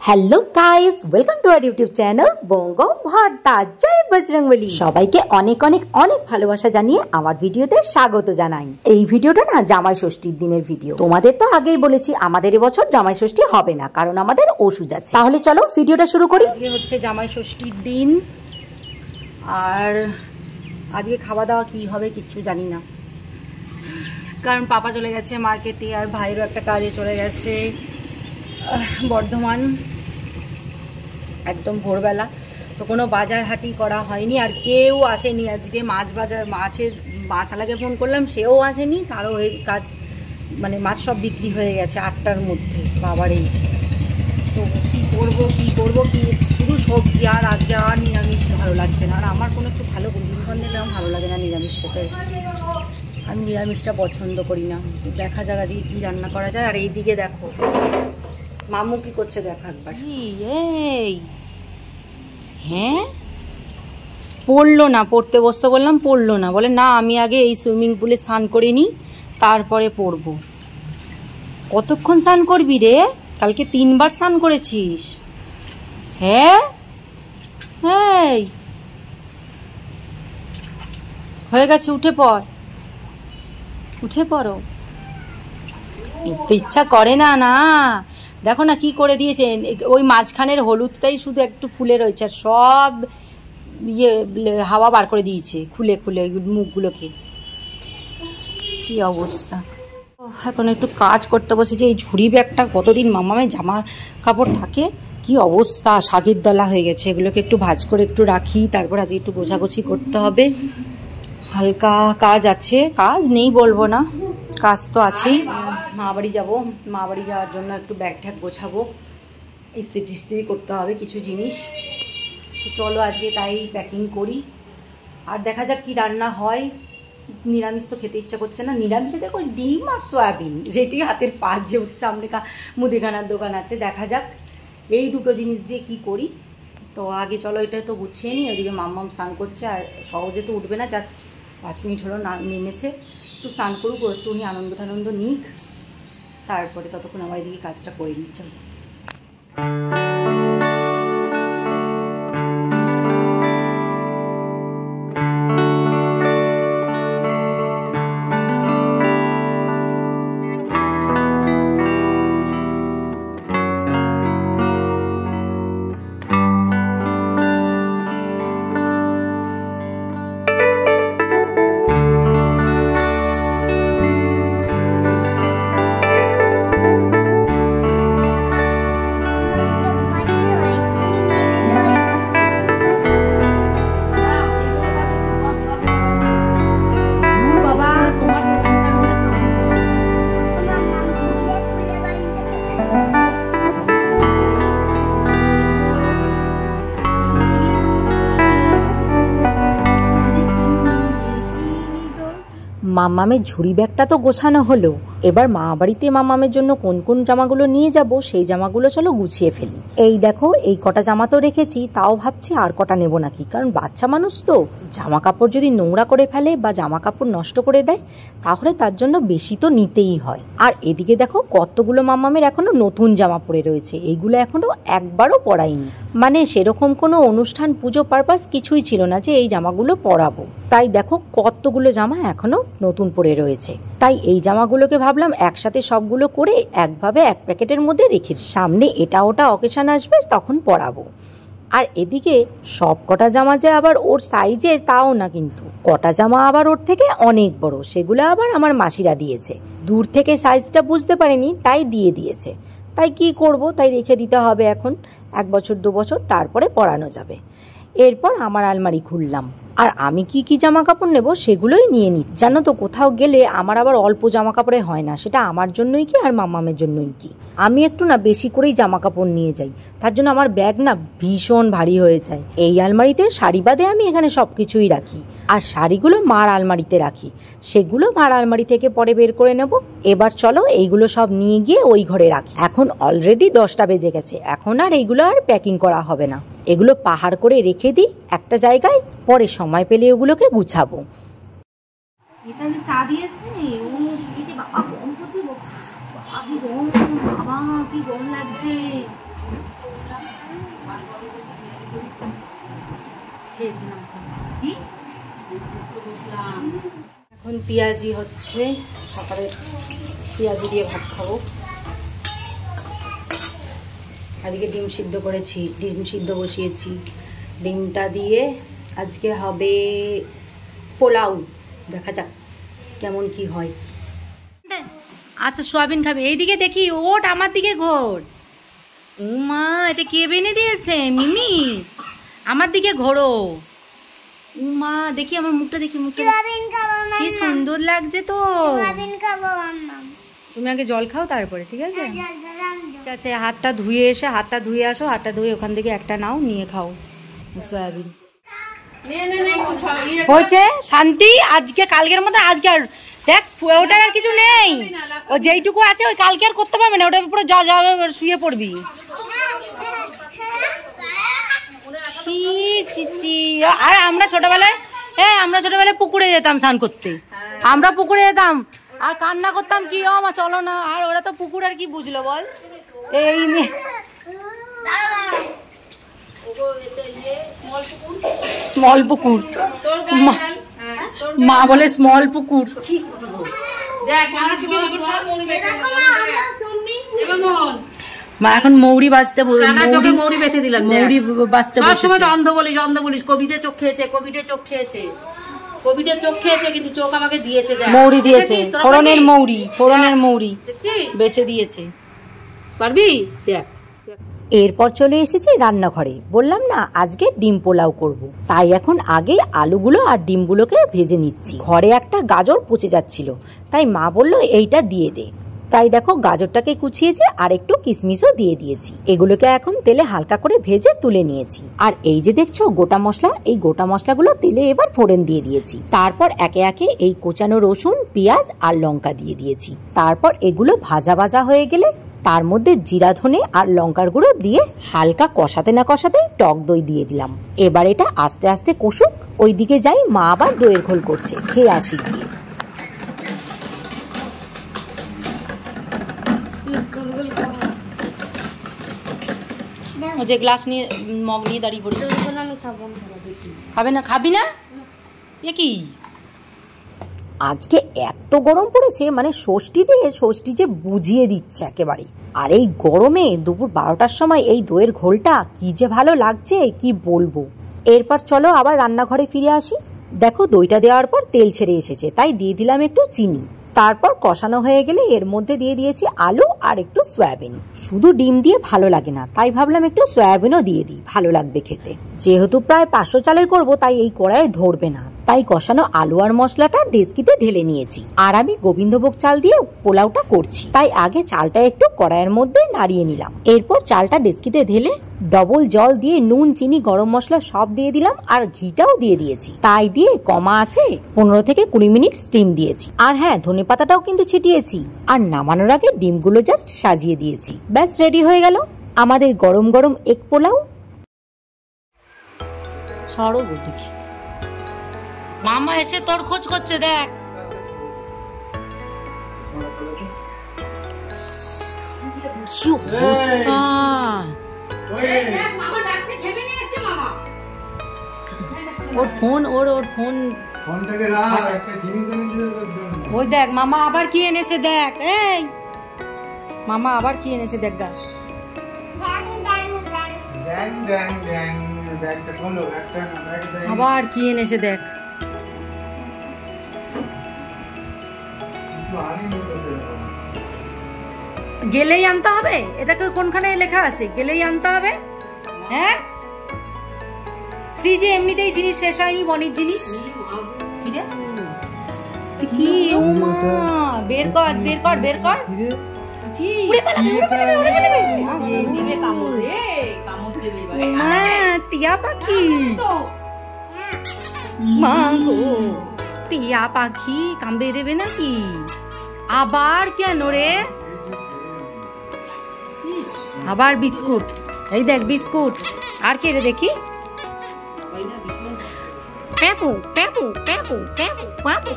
Hello guys, welcome to our YouTube channel Banga Bharta. জয় বজরংবলী। সবাইকে অনেক অনেক অনেক ভালোবাসা জানিয়ে আমার ভিডিওতে স্বাগত জানাই। এই ভিডিওটা না জামাই ষষ্ঠীর দিনের ভিডিও। তোমাদের তো আগেই বলেছি আমাদের এবছর জামাই ষষ্ঠী হবে না, কারণ আমাদের ওষুধ আছে। তাহলে চলো ভিডিওটা শুরু করি। আজকে হচ্ছে জামাই ষষ্ঠীর দিন, আর আজকে খাওয়া দাওয়া কি হবে কিচ্ছু জানি না, কারণ পাপা চলে গেছে মার্কেটে, আর ভাইয়েরও একটা কাজে চলে গেছে বর্ধমান, একদম ভোরবেলা। তো কোনো বাজার হাটি করা হয়নি, আর কেউ আসেনি আজকে। মাছওয়ালাকে ফোন করলাম, সেও আসেনি। তারও এই কাজ মানে মাছ সব বিক্রি হয়ে গেছে 8টার মধ্যে। বাবারেই, তো কী করবো কি শুধু সবজি, আর আজকে আর নিরামিষ ভালো লাগছে না। আর আমার কোনো একটু ভালো দিনক্ষণ দিলে আমার ভালো লাগে না নিরামিষ খেতে, আমি নিরামিষটা পছন্দ করি না। দেখা যাক আজকে কী রান্না করা যায়। আর এইদিকে দেখো মামু কি করছে, দেখো একবার। এই হ্যাঁ, পড়লো না, পড়তে বসতে বললাম পড়লো না, বলে না আমি আগে এই সুইমিং পুলে স্নান করে নিই তারপরে পড়বো। কতক্ষণ স্নান করবি রে? কালকে 3বার স্নান করেছিস। হ্যাঁ হ্যাঁ, হয়ে গেছে, উঠে পড়ো। উঠতে ইচ্ছা করে না। না দেখো না কি করে দিয়েছে, ওই মাঝখানের হলুদটাই শুধু একটু ফুলে রয়েছে, আর সব হাওয়া বার করে দিয়েছে খুলে মুখগুলোকে। কি অবস্থা। এখন একটু কাজ করতে বসেছি। এই ঝুড়ি ব্যাগটা কতদিন মামামে জামা কাপড় থাকে, কি অবস্থা, শাকের দলা হয়ে গেছে। এগুলোকে একটু ভাঁজ করে একটু রাখি, তারপর আজকে একটু গোছাগুছি করতে হবে। হালকা কাজ আছে, কাজ নেই বলবো না, কাজ তো আছেই। মা বাড়ি যাবো, মা বাড়ি যাওয়ার জন্য একটু ব্যাগ ট্যাগ গোছাবো, ইস্ত্রি করতে হবে কিছু জিনিস। তো চলো আজকে তাই প্যাকিং করি, আর দেখা যাক কি রান্না হয়। নিরামিষ তো খেতে ইচ্ছা করছে না। নিরামিষে দেখো ডিম আর সয়াবিন, যেটি হাতের পাঁচ, যে সামনে মুদিখানার দোকান আছে। দেখা যাক এই দুটো জিনিস দিয়ে কি করি। তো আগে চলো এটা তো গুছিয়ে নিই। ওইদিকে মাম্মাম স্নান করছে, আর সহজে তো উঠবে না, জাস্ট 5 মিনিট হলো না নেমেছে। তো স্নান করুক, একটু উনি আনন্দ নিক, তারপরে ততক্ষণ আমার এদিকে কাজটা করে নিচ্ছি। মামামের ঝুড়ি ব্যাগটা তো গোছানো হলো, এবার মা বাড়িতে মামামের জন্য কোন কোন জামাগুলো নিয়ে যাব সেই জামাগুলো চলো গুছিয়ে ফেলি। এই দেখো এই কটা জামা তো রেখেছি, তাও ভাবছি আর কটা নেব নাকি, কারণ বাচ্চা মানুষ তো, জামা কাপড় যদি নোংরা করে ফেলে বা জামা কাপড় নষ্ট করে দেয় তাহলে তার জন্য বেশি তো নিতেই হয়। আর এদিকে দেখো কতগুলো মামামের এখনো নতুন জামা পরে রয়েছে, এইগুলো এখনো একবারও পরাইনি। মানে সেরকম কোনো অনুষ্ঠান পুজো পারপাস কিছুই ছিল না যে এই জামাগুলো পরাবো, তাই দেখো কতগুলো জামা এখনো নতুন পরে রয়েছে। তাই এই জামাগুলোকে ভাবলাম একসাথে সবগুলো করে একভাবে এক প্যাকেটের মধ্যে রেখে, সামনে এটা ওটা অকেশন আসবে তখন পরাবো। আর এদিকে সব কটা জামা যে আবার ওর সাইজের তাও না, কিন্তু কটা জামা আবার ওর থেকে অনেক বড়, সেগুলো আবার আমার মাসিরা দিয়েছে। দূর থেকে সাইজটা বুঝতে পারেনি তাই দিয়েছে। তাই কি করব, তাই রেখে দিতে হবে এখন 1 বছর 2 বছর, তারপরে পরানো যাবে। এরপর আমার আলমারি খুললাম, আর আমি কি জামা কাপড় নেব সেগুলোই নিয়ে নিচ্ছি। জানো তো কোথাও গেলে আমার আবার অল্প জামা কাপড়ে হয় না, সেটা আমার জন্যই কি আর মামামের জন্যই কি। আমি একটু না বেশি করেই জামা কাপড় নিয়ে যাই, তার জন্য আমার ব্যাগ না ভীষণ ভারী হয়ে যায়। এই আলমারিতে শাড়ি বাদে আমি এখানে সবকিছুই রাখি, আর শাড়িগুলো মার আলমারিতে রাখি, সেগুলো মার আলমারি থেকে পরে বের করে নেব। এবার চলো এইগুলো সব নিয়ে গিয়ে ওই ঘরে রাখি। এখন অলরেডি 10টা বেজে গেছে, এখন আর এইগুলো আর প্যাকিং করা হবে না, এগুলো পাহাড় করে রেখে দিই একটা জায়গায়, পরে সময় পেলে ওগুলোকে গুছাবো। এটা যে চা দিয়েছে ও দিতে বাবা গরম করছে, বাবা কি গরম, বাবা কি গরম লাগছে। এখন পেঁয়াজি হচ্ছে, সকালে পেঁয়াজি দিয়ে ভাত খাবো। আজকে ডিম সিদ্ধ করেছি, ডিম সিদ্ধ বসিয়েছি। ডিমটা দিয়ে আজকে হবে পোলাও, দেখা যাক কেমন কি হয়। আচ্ছা সোয়াবিন খাবে, এইদিকে দেখি, ওট আমার দিকে ঘোর। উমা, এটা কে বেনে দিয়েছে? মিমি, আমার দিকে ঘোরো। উমা, দেখি আমার মুখটা, দেখি মুখটা, কি সুন্দর লাগছে তো। তুমি আগে জল খাও তারপরে, ঠিক আছে? ঠিক আছে, হাতটা ধুয়ে এসে হাতটা ধুয়ে আসো, হাতটা ধুয়ে ওখান থেকে একটা নাও, নিয়ে খাও সয়াবিন। হয়েছে শান্তি, আজকে কালকের মতো আজকে আর দেখ, ওটার আর কিছু নেই, ও যেইটুকু আছে ওই কালকে আর করতে পারবে না, ওটার উপরে যা যাবে শুয়ে পড়বি। আর আমরা ছোটবেলায় পুকুরে যেতাম স্নান করতে, আমরা পুকুরে যেতাম আর কান্না করতাম, কি ও মা চলো না, আর ওরা তো পুকুর আর কি বুঝলো বল। এই স্মল পুকুর, মা বলে স্মল পুকুর। মা এখন মৌরি বাঁচতে, মৌরি বেঁচে দিলাম, মৌরি বাঁচতে অন্ধ বলিস, অন্ধ বলিস। কোভিডে চোখ খেয়েছে, কোভিডে চোখ খেয়েছে, কোভিডে চোখ খেয়েছে, কিন্তু চোখ আমাকে দিয়েছে, মৌরি দিয়েছে, ফোড়নের মৌরি, ফোড়নের মৌরি বেঁচে দিয়েছে। পারবি দেখ। এরপর চলে এসেছি রান্নাঘরে, বললাম না আজকে ডিম পোলাও করব, তাই এখন আগেই আলুগুলো আর ডিমগুলোকে ভেজে নিচ্ছি। ঘরে একটা গাজর পচে যাচ্ছিল, তাই মা বলল এইটা দিয়ে দে, তাই দেখো গাজরটাকে কুচিয়েছে আর একটু কিশমিশও দিয়ে দিয়েছি। এগুলোকে এখন তেলে হালকা করে ভেজে তুলে নিয়েছি। আর এই যে দেখছো গোটা মশলা, এই গোটা মশলাগুলো তেলে এবার ফোড়ন দিয়ে দিয়েছি। তারপর একে একে এই কোচানো রসুন, পেঁয়াজ আর লঙ্কা দিয়ে দিয়েছি। তারপর এগুলো ভাজা ভাজা হয়ে গেলে তার মধ্যে জিরা, ধনে আর লঙ্কার গুঁড়ো দিয়ে হালকা কষাতে না কষাতেই টক দই দিয়ে দিলাম। এবার এটা আস্তে আস্তে কষুক, ওইদিকে যাই মা আবার দইয়ের ঘোল করছে, খেয়ে আসি গিয়ে। যে গ্লাস নিয়ে মগ নিয়ে দাঁড়িয়ে পড়েছে, খাবে না? খাবি না? এ কি আজকে এত গরম পড়েছে, মানে ষষ্ঠী যে বুঝিয়ে দিচ্ছে একেবারে। আর এই গরমে দুপুর 12টার সময় এই দইয়ের ঘোলটা কি যে ভালো লাগছে, কি বলবো। এরপর চলো আবার রান্নাঘরে ফিরে আসি। দেখো দইটা দেওয়ার পর তেল ছেড়ে এসেছে, তাই দিয়ে দিলাম একটু চিনি। তারপর কষানো হয়ে গেলে এর মধ্যে দিয়ে দিয়েছি আলু আর একটু সয়াবিন। শুধু ডিম দিয়ে ভালো লাগে না, তাই ভাবলাম একটু সয়াবিনও দিয়ে দিই, ভালো লাগবে খেতে। যেহেতু প্রায় 500 চালের করব, তাই এই কড়াইয়ে ধরবে না, তাই কষানো আলু আর মশলাটা ডেচকিতে ঢেলে নিয়েছি। আর আমি গোবিন্দভোগ চাল দিয়ে পোলাওটা করছি, তাই আগে চালটা একটু কড়াইয়ের মধ্যে নাড়িয়ে নিলাম। এরপর চালটা ডেচকিতে ঢেলে ডবল জল দিয়ে নুন, চিনি, গরম মশলা সব দিয়ে দিলাম আর ঘিটাও দিয়ে দিয়েছি। তাই দিয়ে কমা আছে 15 থেকে 20 মিনিট স্টিম দিয়েছি। আর হ্যাঁ, ধনেপাতাটাও কিন্তু ছিটিয়েছি। আর নামানোর আগে ডিমগুলো জাস্ট সাজিয়ে দিয়েছি। ব্যাস রেডি হয়ে গেল আমাদের গরম গরম এগ পোলাও। সরো দেখি, মামা এসে তোর খোঁজ করছে, দেখ। কি অবস্থা! ওর ফোন, ওর ফোন, ওই দেখ মামা আবার কি এনেছে, দেখ। এই মামা আবার কি এনেছে, দেখ গা। আবার কি এনেছে দেখ। গেলেই আনতে হবে, এটাকে কোনখানে লেখা আছে গেলেই আনতে হবে? হ্যাঁ, ফ্রিজে এমনিতেই জিনিস শেষ হয়নি, বনির জিনিস। কি ও মা, বের কর বের কর বের কর। টিয়া পাখি, মা গো, টিয়া পাখি কামড়ে দেবে নাকি? আবার কেন রে? আবার বিস্কুট, এই দেখ বিস্কুট। আর কে রে দেখি? প্যাপু প্যাপু প্যাপু প্যাপু প্যাপু।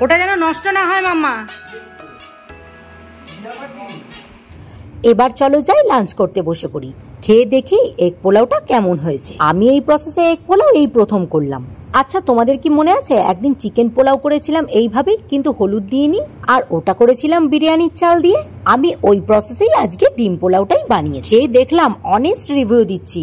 ওটা যেন নষ্ট না হয় মাম্মা। এবার চলো যাই লাঞ্চ করতে বসে পড়ি। খেয়ে দেখি এগ পোলাওটা কেমন হয়েছে। আমি এই প্রসেসে এগ পোলাও এই প্রথম করলাম। আচ্ছা, তোমাদের কি মনে আছে একদিন চিকেন পোলাও করেছিলাম এইভাবেই, কিন্তু হলুদ দিইনি, আর ওটা করেছিলাম বিরিয়ানির চাল দিয়ে? আমি ওই প্রসেসেই আজকে ডিম পোলাওটাই বানিয়েছি। খেয়ে দেখলাম, অনেস্ট রিভিউ দিচ্ছি,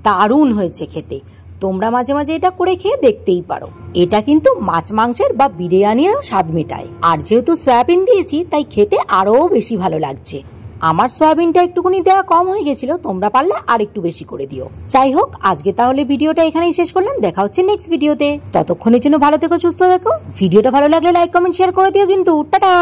দারুণ হয়েছে খেতে। তোমরা মাঝে মাঝে এটা করে খেয়ে দেখতেই পারো। এটা কিন্তু মাছ মাংসের বা বিরিয়ানিরও স্বাদ মেটায়। আর যেহেতু সয়াবিন দিয়েছি তাই খেতে আরো বেশি ভালো লাগছে। আমার সয়াবিনটা একটুখানি দেওয়া কম হয়ে গেছিল, তোমরা পারলে আর একটু বেশি করে দিও। যাই হোক, আজকে তাহলে ভিডিওটা এখানেই শেষ করলাম। দেখা হচ্ছে নেক্সট ভিডিওতে। ততক্ষণের জন্য ভালো থেকো, সুস্থ থেকো। ভিডিওটা ভালো লাগলে লাইক কমেন্ট শেয়ার করে দিও কিন্তু। টাটা।